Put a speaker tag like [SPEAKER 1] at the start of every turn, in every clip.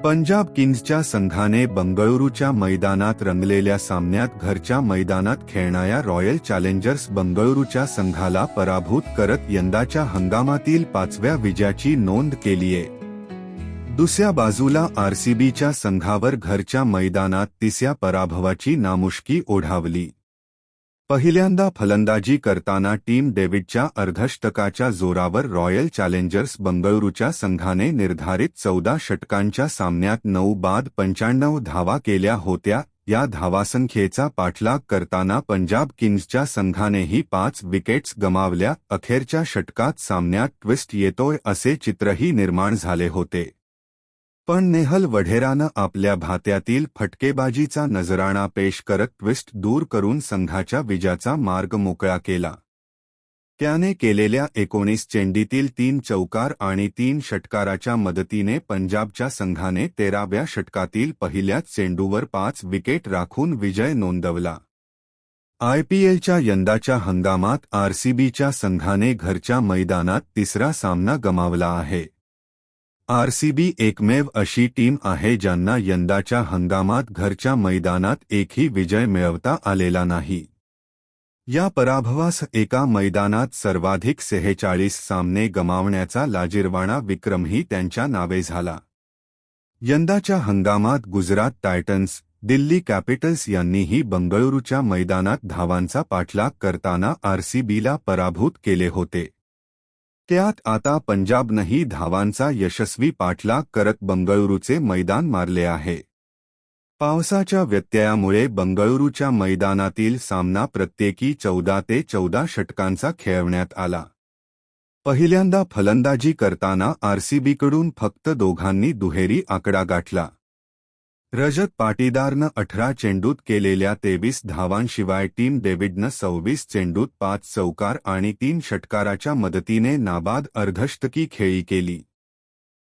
[SPEAKER 1] पंजाब किंग्सच्या संघाने बंगळुरूच्या मैदानात रंगलेल्या सामन्यात घरच्या मैदानात खेळणाऱ्या रॉयल चॅलेंजर्स बंगळुरूच्या संघाला पराभूत करत यंदाच्या हंगामातील 5व्या विजयाची नोंद केलीये। दुसऱ्या बाजूला आरसीबीच्या संघावर घरच्या मैदानात 3ऱ्या पराभवाची नामुष्की ओढावली। पहिल्यांदा फलंदाजी करताना टीम डेव्हिडच्या अर्धशतकाच्या जोरावर रॉयल चॅलेंजर्स बंगळुरूच्या संघाने निर्धारित 14 षटकांच्या सामन्यात 9 बाद 95 धावा केल्या होत्या। या धावासंख्येचा पाठलाग करताना पंजाब किंग्सच्या संघानेही 5 विकेट्स गमावल्या। अखेरच्या षटकात सामन्यात ट्विस्ट येतोय असे चित्रही निर्माण झाले होते, पण नेहल वढेरानं आपल्या भात्यातील फटकेबाजीचा नजराणा पेश करत ट्विस्ट दूर करून संघाच्या विजयाचा मार्ग मोकळा केला। त्याने केलेल्या 19 चेंडीतील 3 चौकार आणि 3 षटकाराच्या मदतीने पंजाबच्या संघाने 13व्या षटकातील पहिल्याच चेंडूवर 5 विकेट राखून विजय नोंदवला। आयपीएलच्या यंदाच्या हंगामात आरसीबीच्या संघाने घरच्या मैदानात 3रा सामना गमावला आहे। आरसीबी एकमेव अशी टीम आहे ज्यांना यंदाच्या हंगामात घरच्या मैदानात एकही विजय मिळवता आलेला नाही। या पराभवास एका मैदानात सर्वाधिक 46 सामने गमावण्याचा लाजिरवाणा विक्रमही त्यांच्या नावे झाला। यंदाच्या हंगामात गुजरात टायटन्स, दिल्ली कॅपिटल्स यांनीही बंगळुरूच्या मैदानात धावांचा पाठलाग करताना आरसीबीला पराभूत केले होते। त्यात आता पंजाबनंही धावांचा यशस्वी पाठलाग करत बंगळुरूचे मैदान मारले आहे। पावसाच्या व्यत्ययामुळे बंगळुरूच्या मैदानातील सामना प्रत्येकी 14 ते 14 षटकांचा खेळवण्यात आला। पहिल्यांदा फलंदाजी करताना आरसीबीकडून फक्त दोघांनी दुहेरी आकडा गाठला। रजत पाटीदारनं 18 चेंडूत केलेल्या 23 धावांशिवाय टीम डेव्हिडनं 26 चेंडूत 5 चौकार आणि 3 षटकाराच्या मदतीने नाबाद अर्धशतकी खेळी केली।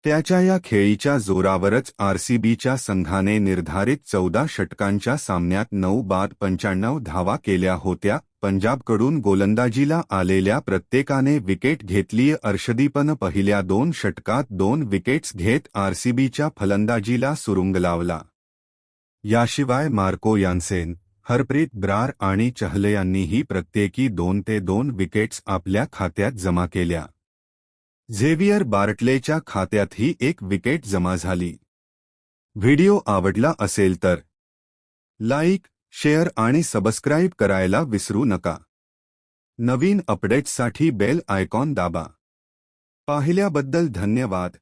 [SPEAKER 1] त्याच्या या खेळीच्या जोरावरच आरसीबीच्या संघाने निर्धारित 14 षटकांच्या सामन्यात 9 बाद 95 धावा केल्या होत्या। पंजाबकडून गोलंदाजीला आलेल्या प्रत्येकाने विकेट घेतलीय। अर्शदीपनं पहिल्या 2 षटकात 2 विकेट्स घेत आरसीबीच्या फलंदाजीला सुरुंग लावला। याशिवाय मार्को यान्सेन, हरप्रीत ब्रार आणि चहल यांनीही प्रत्येकी 2 ते 2 विकेट्स आपल्या खात्यात जमा केल्या। झेवियर बार्टलेच्या खात्यातही 1 विकेट जमा झाली। व्हिडिओ आवडला असेल तर लाईक, शेअर आणि सबस्क्राईब करायला विसरू नका। नवीन अपडेट्ससाठी बेल आयकॉन दाबा। पाहिल्याबद्दल धन्यवाद।